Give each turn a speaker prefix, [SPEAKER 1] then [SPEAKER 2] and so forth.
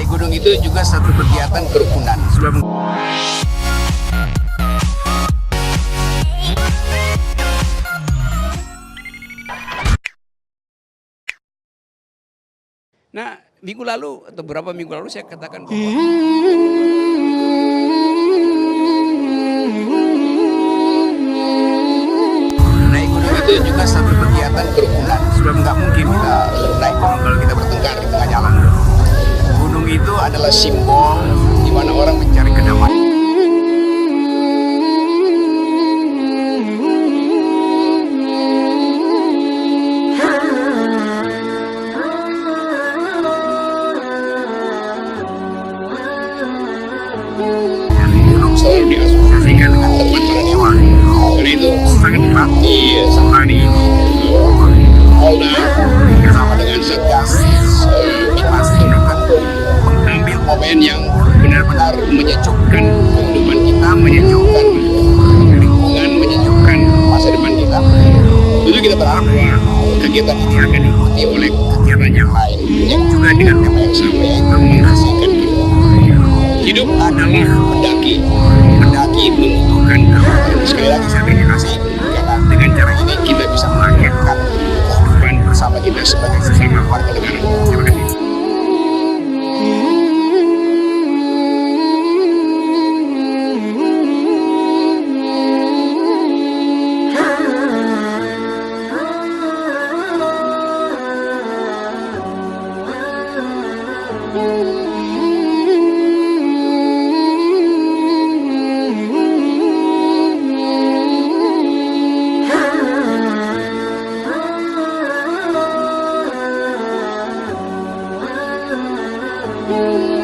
[SPEAKER 1] Naik gunung itu juga satu kegiatan kerukunan. Nah, minggu lalu atau beberapa minggu lalu saya katakan bahwa naik gunung itu juga satu kegiatan kerukunan. Sudah nggak mungkin kita naik gunung kalau kita bertengkar di tengah jalan. Gunung itu adalah simbol di mana orang mencari kedamaian. Gunung selalu diasosiasikan dengan tempat para dewa. Karena itu sangat bakti Sangani Polda bersama dengan Satgas masih mengambil momen yang benar-benar menyejukkan kehidupan kita, menyejukkan lingkungan, menyejukkan masa depan kita. Tentu kita berharap bahwa kegiatan ini akan diikuti oleh kegiatan yang lain yang juga dengan tema yang sama, yaitu menghasilkan hidup adalah mendaki. Mendaki membutuhkan kekuatan. Sekali lagi saya terima kasih karena dengan cara ini kita bisa melahirkan kehidupan bersama kita sebagai sesama warga negara. Terima kasih.
[SPEAKER 2] Thank you.